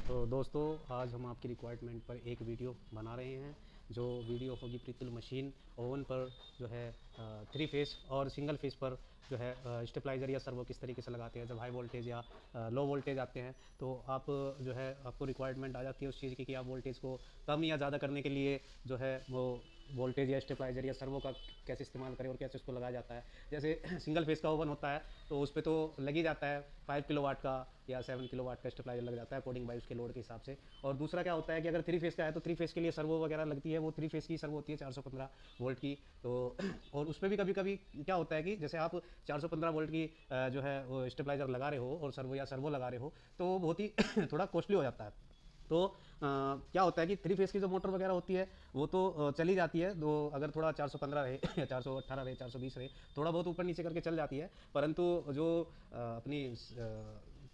तो दोस्तों, आज हम आपकी रिक्वायरमेंट पर एक वीडियो बना रहे हैं। जो वीडियो होगी प्रीतुल मशीन ओवन पर जो है 3 फेस और सिंगल फेस पर जो है स्टेबलाइज़र या सर्वो किस तरीके से लगाते हैं। जब हाई वोल्टेज या लो वोल्टेज आते हैं तो आप जो है आपको रिक्वायरमेंट आ जाती है उस चीज़ की कि आप वोल्टेज को कम या ज़्यादा करने के लिए जो है वो वोल्टेज या स्टेबलाइज़र या सर्वो का कैसे इस्तेमाल करें और कैसे उसको लगाया जाता है। जैसे सिंगल फेस का ओवन होता है तो उस पर तो लग ही जाता है 5 किलोवाट का या 7 किलोवाट का स्टेबलाइजर लग जाता है अकॉर्डिंग बाई उसके लोड के हिसाब से। और दूसरा क्या होता है कि अगर 3 फेस का है तो 3 फेस के लिए सर्वो वगैरह लगती है, वो 3 फेस की सर्वो होती है 415 वोल्ट की। तो और उस पर भी कभी कभी क्या होता है कि जैसे आप 415 वोल्ट की जो है वो स्टेबलाइजर लगा रहे हो और सर्वो या सर्वो लगा रहे हो तो वो बहुत ही थोड़ा कॉस्टली हो जाता है। तो क्या होता है कि 3 फेस की जो मोटर वगैरह होती है वो तो चली जाती है। तो अगर थोड़ा 415 रहे या 418 रहे 420 रहे थोड़ा बहुत ऊपर नीचे करके चल जाती है। परंतु जो अपनी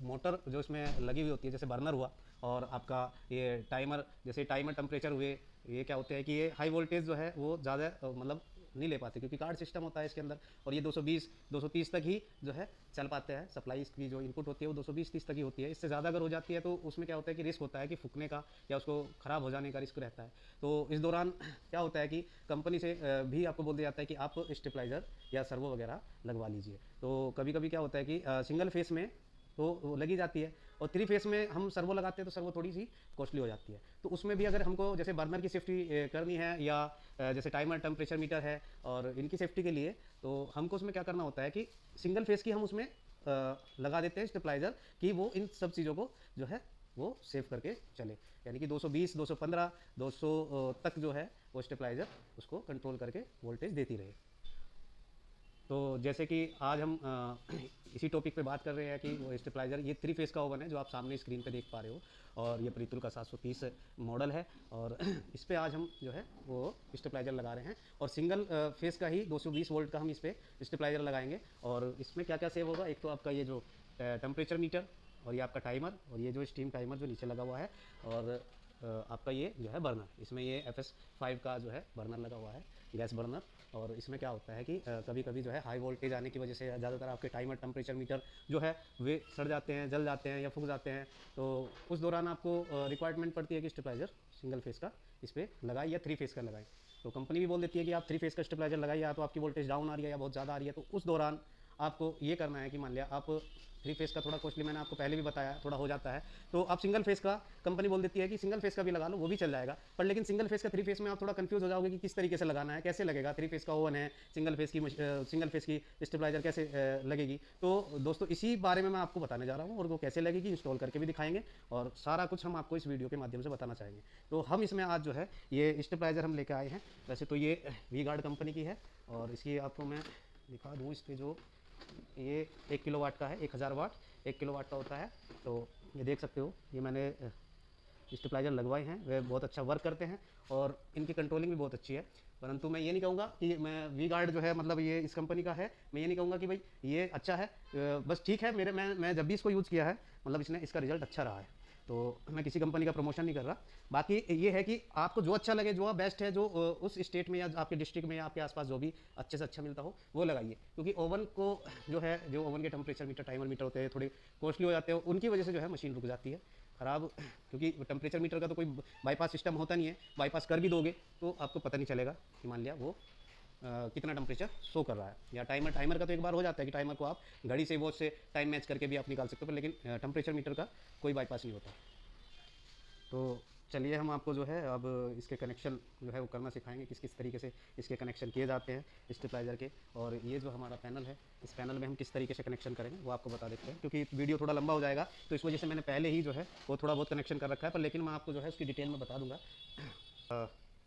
मोटर जो इसमें लगी हुई होती है जैसे बर्नर हुआ और आपका ये टाइमर, जैसे टाइमर टेम्परेचर हुए, ये क्या होते हैं कि ये हाई वोल्टेज जो है वो ज़्यादा मतलब नहीं ले पाते क्योंकि कार्ड सिस्टम होता है इसके अंदर। और ये 220 230 तक ही जो है चल पाते हैं। सप्लाई की जो इनपुट होती है वो 220-30 तक ही होती है। इससे ज़्यादा अगर हो जाती है तो उसमें क्या होता है कि रिस्क होता है कि फूकने का या उसको ख़राब हो जाने का रिस्क रहता है। तो इस दौरान क्या होता है कि कंपनी से भी आपको बोल दिया जाता है कि आप स्टेबलाइज़र या सर्वो वगैरह लगवा लीजिए। तो कभी कभी क्या होता है कि सिंगल फेस में तो वो लगी जाती है और 3 फेस में हम सर्वो लगाते हैं तो सर्वो थोड़ी सी कॉस्टली हो जाती है। तो उसमें भी अगर हमको जैसे बर्नर की सेफ्टी करनी है या जैसे टाइमर टेम्परेचर मीटर है और इनकी सेफ्टी के लिए तो हमको उसमें क्या करना होता है कि सिंगल फेस की हम उसमें लगा देते हैं स्टेबलाइज़र कि वो इन सब चीज़ों को जो है वो सेव करके चले। यानी कि 220 215 200 तक जो है वो स्टेबलाइज़र उसको कंट्रोल करके वोल्टेज देती रहे। तो जैसे कि आज हम इसी टॉपिक पे बात कर रहे हैं कि वो स्टेबलाइज़र, ये 3 फेस का ओवन है जो आप सामने स्क्रीन पे देख पा रहे हो और ये प्रीतुल का 730 मॉडल है। और इस पे आज हम जो है वो स्टेबलाइज़र लगा रहे हैं और सिंगल फेस का ही 220 वोल्ट का हम इस पे स्टेबलाइज़र लगाएंगे। और इसमें क्या क्या सेव होगा, एक तो आपका ये जो टेम्परेचर मीटर और ये आपका टाइमर और ये जो स्टीम टाइमर जो नीचे लगा हुआ है और आपका ये जो है बर्नर, इसमें ये FS5 का जो है बर्नर लगा हुआ है, गैस बर्नर। और इसमें क्या होता है कि कभी कभी जो है हाई वोल्टेज आने की वजह से ज़्यादातर आपके टाइमर टेम्परेचर मीटर जो है वे सड़ जाते हैं, जल जाते हैं या फूक जाते हैं। तो उस दौरान आपको रिक्वायरमेंट पड़ती है कि स्टेबलाइज़र सिंगल फेस का इस पर लगाए या 3 फेस का लगाए। तो कंपनी भी बोल देती है कि आप 3 फेस का स्टेबलाइज़र लगाइए, या तो आपकी वोल्टेज डाउन आ रही है या बहुत ज़्यादा आ रही है। तो उस दौरान आपको ये करना है कि मान लिया आप 3 फेस का थोड़ा कॉस्टली, मैंने आपको पहले भी बताया, थोड़ा हो जाता है। तो आप सिंगल फेस का, कंपनी बोल देती है कि सिंगल फेस का भी लगा लो, वो भी चल जाएगा। पर लेकिन सिंगल फेस का 3 फेस में आप थोड़ा कंफ्यूज हो जाओगे कि किस तरीके से लगाना है, कैसे लगेगा। 3 फेस का ओवन है, सिंगल फेस की स्टेबलाइजर कैसे लगेगी। तो दोस्तों इसी बारे में मैं आपको बताने जा रहा हूँ और वो कैसे लगेगी इंस्टॉल करके भी दिखाएंगे और सारा कुछ हम आपको इस वीडियो के माध्यम से बताना चाहेंगे। तो हम इसमें आज जो है ये स्टेबलाइजर हम लेकर आए हैं। वैसे तो ये वी गार्ड कंपनी की है और इसकी आपको मैं दिखा दूँ। इस पर जो ये 1 किलोवाट का है, 1000 वाट 1 किलोवाट का होता है। तो ये देख सकते हो, ये मैंने स्टेबलाइजर लगवाए हैं, वे बहुत अच्छा वर्क करते हैं और इनकी कंट्रोलिंग भी बहुत अच्छी है। परंतु मैं ये नहीं कहूँगा कि मैं वी गार्ड जो है मतलब ये इस कंपनी का है, मैं ये नहीं कहूँगा कि भाई ये अच्छा है। बस ठीक है, मैं जब भी इसको यूज़ किया है मतलब इसने इसका रिजल्ट अच्छा रहा है। तो मैं किसी कंपनी का प्रमोशन नहीं कर रहा। बाकी ये है कि आपको जो अच्छा लगे, जो बेस्ट है, जो उस स्टेट में या आपके डिस्ट्रिक्ट में या आपके आसपास जो भी अच्छे से अच्छा मिलता हो वो लगाइए। क्योंकि ओवन को जो है, जो ओवन के टेम्परेचर मीटर टाइमर मीटर होते हैं थोड़े कॉस्टली हो जाते हैं, उनकी वजह से जो है मशीन रुक जाती है ख़राब। क्योंकि टेम्परेचर मीटर का तो कोई बाईपास सिस्टम होता नहीं है, बाईपास कर भी दोगे तो आपको पता नहीं चलेगा कि मान लिया वो कितना टेम्परेचर शो कर रहा है। या टाइमर का तो एक बार हो जाता है कि टाइमर को आप घड़ी से वॉच से टाइम मैच करके भी आप निकाल सकते हो, पर लेकिन टेम्परेचर मीटर का कोई बाईपास नहीं होता। तो चलिए हम आपको जो है अब इसके कनेक्शन जो है वो करना सिखाएंगे, किस किस तरीके से इसके कनेक्शन किए जाते हैं स्टेबलाइज़र के। और ये जो हमारा पैनल है, इस पैनल में हम किस तरीके से कनेक्शन करेंगे वो आपको बता देते हैं। क्योंकि वीडियो थोड़ा लंबा हो जाएगा तो इस वजह से मैंने पहले ही जो है वो थोड़ा बहुत कनेक्शन कर रखा है, पर लेकिन मैं आपको जो है उसकी डिटेल में बता दूंगा।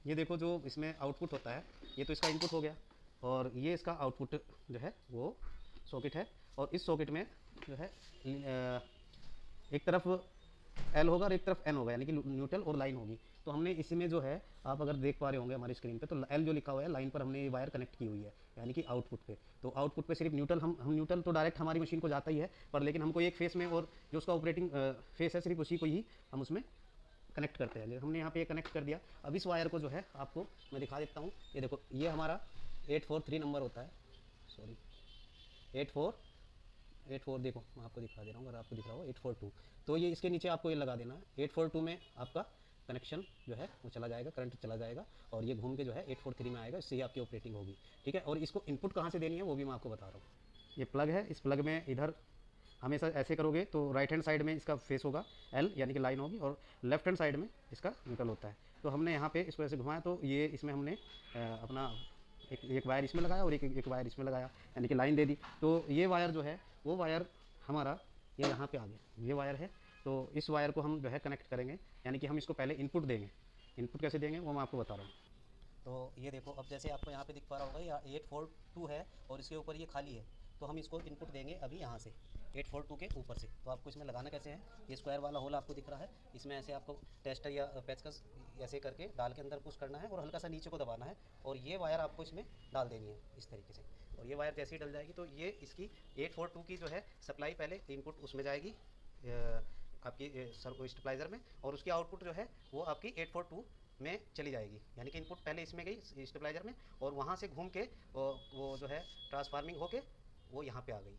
ये देखो, जो इसमें आउटपुट होता है ये तो इसका इनपुट हो गया और ये इसका आउटपुट जो है वो सॉकेट है। और इस सॉकेट में जो है एक तरफ एल होगा और एक तरफ एन होगा, यानी कि न्यूट्रल और लाइन होगी। तो हमने इसमें जो है, आप अगर देख पा रहे होंगे हमारी स्क्रीन पे, तो एल जो लिखा हुआ है लाइन पर हमने ये वायर कनेक्ट की हुई है, यानी कि आउटपुट पे। तो आउटपुट पे सिर्फ न्यूट्रल, हम न्यूट्रल तो डायरेक्ट हमारी मशीन को जाता ही है, पर लेकिन हमको एक फेस में और जो उसका ऑपरेटिंग फेस है सिर्फ उसी को ही हम उसमें कनेक्ट करते हैं। हमने यहाँ पे कनेक्ट कर दिया। अब इस वायर को जो है आपको मैं दिखा देता हूँ। ये देखो, ये हमारा 843 नंबर होता है, सॉरी 84 8 4 देखो मैं आपको दिखा दे रहा हूँ, अगर आपको दिख रहा हो 842, तो ये इसके नीचे आपको ये लगा देना है। 842 में आपका कनेक्शन जो है वो चला जाएगा, करंट चला जाएगा और ये घूम के जो है 843 में आएगा, इससे ही आपकी ऑपरेटिंग होगी। ठीक है, और इसको इनपुट कहाँ से देनी है वो भी मैं आपको बता रहा हूँ। ये प्लग है, इस प्लग में इधर हमेशा ऐसे करोगे तो राइट हैंड साइड में इसका फेस होगा एल यानी कि लाइन होगी, और लेफ्ट हैंड साइड में इसका न्यूट्रल होता है। तो हमने यहाँ पे इसको ऐसे घुमाया तो ये इसमें हमने अपना एक वायर इसमें लगाया और एक वायर इसमें लगाया, यानी कि लाइन दे दी। तो ये वायर जो है वो वायर हमारा ये यहाँ पे आ गया, ये वायर है। तो इस वायर को हम जो है कनेक्ट करेंगे, यानी कि हम इसको पहले इनपुट देंगे। इनपुट कैसे देंगे वो मैं आपको बता रहा हूँ। तो ये देखो, अब जैसे आपको यहाँ पे दिख पा रहा होगा या 842 है और इसके ऊपर ये खाली है, तो हम इसको इनपुट देंगे अभी यहाँ से 842 के ऊपर से। तो आपको इसमें लगाना कैसे है, ये स्क्वायर वाला होल आपको दिख रहा है, इसमें ऐसे आपको टेस्टर या पेचकस ऐसे करके डाल के अंदर पुश करना है और हल्का सा नीचे को दबाना है, और ये वायर आपको इसमें डाल देनी है इस तरीके से। और ये वायर जैसे ही डल जाएगी तो ये इसकी 842 की जो है सप्लाई पहले इनपुट उसमें जाएगी आपकी स्टेबलाइज़र में, और उसकी आउटपुट जो है वो आपकी 842 में चली जाएगी। यानी कि इनपुट पहले इसमें गई स्टेबलाइज़र में, और वहाँ से घूम के वो जो है ट्रांसफार्मिंग होके वो यहाँ पे आ गई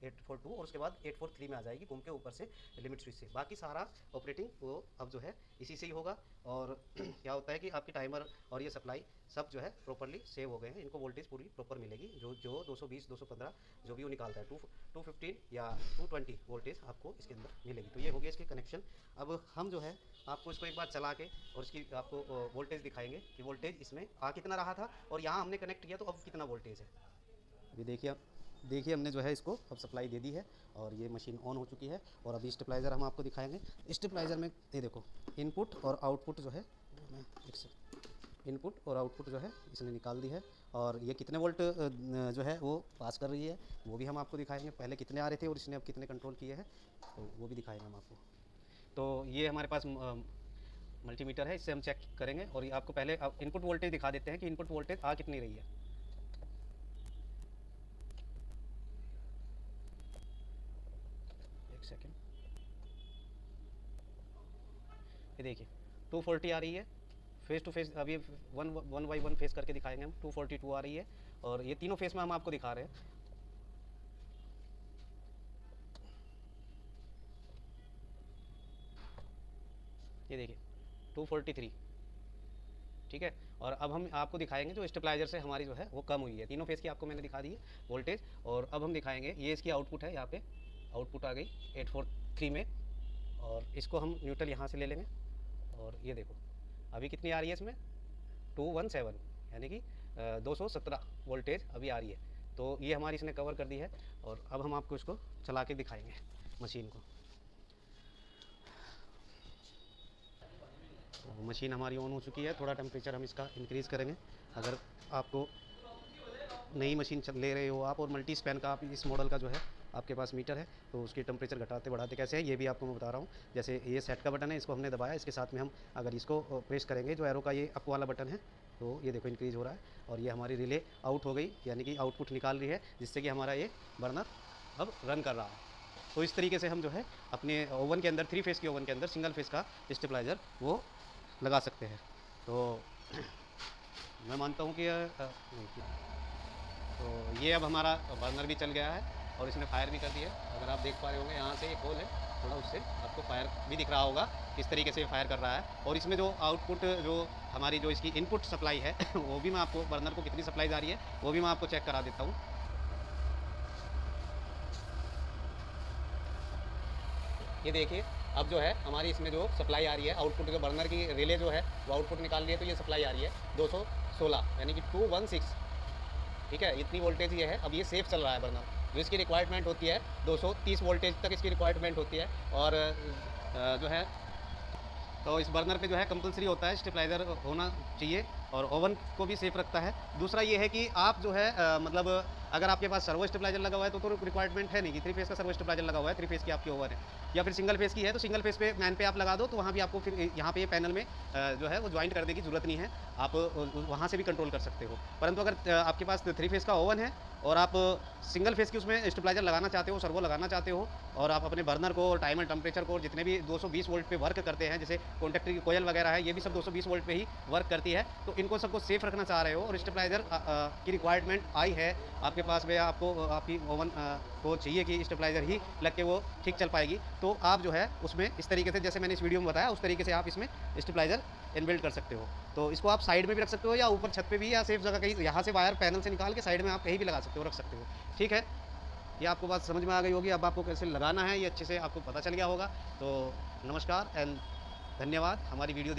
842, और उसके बाद 843 में आ जाएगी घूम के ऊपर से लिमिट स्विच से। बाकी सारा ऑपरेटिंग वो अब जो है इसी से ही होगा। और क्या होता है कि आपकी टाइमर और ये सप्लाई सब जो है प्रॉपरली सेव हो गए हैं, इनको वोल्टेज पूरी प्रॉपर मिलेगी। जो 220 215 जो भी वो निकालता है 215 या 220 वोल्टेज आपको इसके अंदर मिलेगी। तो ये हो गया इसके कनेक्शन। अब हम जो है आपको इसको एक बार चला के और इसकी आपको वोल्टेज दिखाएंगे कि वोल्टेज इसमें आ कितना रहा था और यहाँ हमने कनेक्ट किया तो अब कितना वोल्टेज है। अभी देखिए हमने जो है इसको अब सप्लाई दे दी है और ये मशीन ऑन हो चुकी है। और अभी स्टेबलाइज़र हम आपको दिखाएंगे। स्टेबलाइज़र में ये देखो इनपुट और आउटपुट जो है, मैं इनपुट और आउटपुट जो है इसने निकाल दी है, और ये कितने वोल्ट जो है वो पास कर रही है वो भी हम आपको दिखाएंगे। पहले कितने आ रहे थे और इसने अब कितने कंट्रोल किए हैं तो वो भी दिखाएंगे हम आपको। तो ये हमारे पास मल्टीमीटर है, इससे हम चेक करेंगे। और ये आपको पहले इनपुट वोल्टेज दिखा देते हैं कि इनपुट वोल्टेज आ कितनी रही है। सेकेंड, ये देखिए 240 आ रही है फेस टू फेस। अभी वन बाई वन फेस करके दिखाएंगे हम। 242 आ रही है, और ये तीनों फेस में हम आपको दिखा रहे हैं। ये देखिए 243, ठीक है। और अब हम आपको दिखाएंगे जो स्टेबलाइजर से हमारी जो है वो कम हुई है। तीनों फेस की आपको मैंने दिखा दी है वोल्टेज। और अब हम दिखाएंगे ये इसकी आउटपुट है, यहाँ पे आउटपुट आ गई 843 में, और इसको हम न्यूट्रल यहाँ से ले लेंगे। और ये देखो अभी कितनी आ रही है इसमें 217, यानी कि 217 वोल्टेज अभी आ रही है। तो ये हमारी इसने कवर कर दी है। और अब हम आपको इसको चला के दिखाएंगे मशीन को। तो मशीन हमारी ऑन हो चुकी है। थोड़ा टेम्परेचर हम इसका इंक्रीज़ करेंगे। अगर आपको नई मशीन ले रहे हो आप और मल्टी स्पैन का आप इस मॉडल का जो है आपके पास मीटर है तो उसकी टेम्परेचर घटाते बढ़ाते कैसे है ये भी आपको मैं बता रहा हूँ। जैसे ये सेट का बटन है, इसको हमने दबाया, इसके साथ में हम अगर इसको प्रेस करेंगे जो एरो का ये अप वाला बटन है तो ये देखो इंक्रीज़ हो रहा है, और ये हमारी रिले आउट हो गई, यानी कि आउटपुट निकाल रही है, जिससे कि हमारा ये बर्नर अब रन कर रहा है। तो इस तरीके से हम जो है अपने ओवन के अंदर 3 फेस के ओवन के अंदर सिंगल फेस का स्टेबलाइज़र वो लगा सकते हैं। तो मैं मानता हूँ कि तो ये अब हमारा बर्नर भी चल गया है और इसने फायर भी कर दिया। अगर आप देख पा रहे होंगे यहाँ से एक होल है, थोड़ा उससे आपको फायर भी दिख रहा होगा किस तरीके से फायर कर रहा है। और इसमें जो आउटपुट जो हमारी जो इसकी इनपुट सप्लाई है वो भी मैं आपको बर्नर को कितनी सप्लाई जा रही है वो भी मैं आपको चेक करा देता हूँ। ये देखिए अब जो है हमारी इसमें जो सप्लाई आ रही है आउटपुट के बर्नर की रिले जो है वो आउटपुट निकाल रही है, तो ये सप्लाई आ रही है 216 यानी कि 216, ठीक है। इतनी वोल्टेज ये है। अब ये सेफ चल रहा है बर्नर। जो इसकी रिक्वायरमेंट होती है 230 वोल्टेज तक इसकी रिक्वायरमेंट होती है। और जो है तो इस बर्नर पे जो है कंपलसरी होता है स्टेबलाइज़र होना चाहिए, और ओवन को भी सेफ रखता है। दूसरा ये है कि आप जो है मतलब अगर आपके पास सर्वो स्टेबलाइजर लगा हुआ है तो रिक्वायरमेंट है नहीं कि 3 फेस का सर्वो स्टेबलाइजर लगा हुआ है, 3 फेस की आपकी ओवन है, या फिर सिंगल फेस की है तो सिंगल फेस पे मैन पे आप लगा दो, तो वहाँ भी आपको फिर यहाँ पे पैनल में जो है वो ज्वाइंट करने की जरूरत नहीं है, आप वहाँ से भी कंट्रोल कर सकते हो। परंतु अगर आपके पास 3 फेस का ओवन है और आप सिंगल फेस की उसमें स्टेबलाइजर लगाना चाहते हो, सर्वो लगाना चाहते हो, और आप अपने बर्नर को और टाइमर टेम्परेचर को जितने भी 220 वोल्ट पे वर्क करते हैं, जैसे कॉन्टैक्टर की कोयल वगैरह है ये भी सब 220 वोल्ट पे ही वर्क करती है, तो इनको सबको सेफ रखना चाह रहे हो और स्टेबलाइज़र की रिक्वायरमेंट आई है आपके पास में, आपको आपकी ओवन को चाहिए कि स्टेबलाइज़र ही लग के वो ठीक चल पाएगी, तो आप जो है उसमें इस तरीके से, जैसे मैंने इस वीडियो में बताया उस तरीके से आप इसमें स्टेबलाइज़र इनबिल्ट कर सकते हो। तो इसको आप साइड में भी रख सकते हो या ऊपर छत पे भी, या सेफ जगह कहीं यहाँ से वायर पैनल से निकाल के साइड में आप कहीं भी लगा सकते हो, रख सकते हो। ठीक है, ये आपको बात समझ में आ गई होगी। अब आपको कैसे लगाना है ये अच्छे से आपको पता चल गया होगा। तो नमस्कार एंड धन्यवाद हमारी वीडियो देख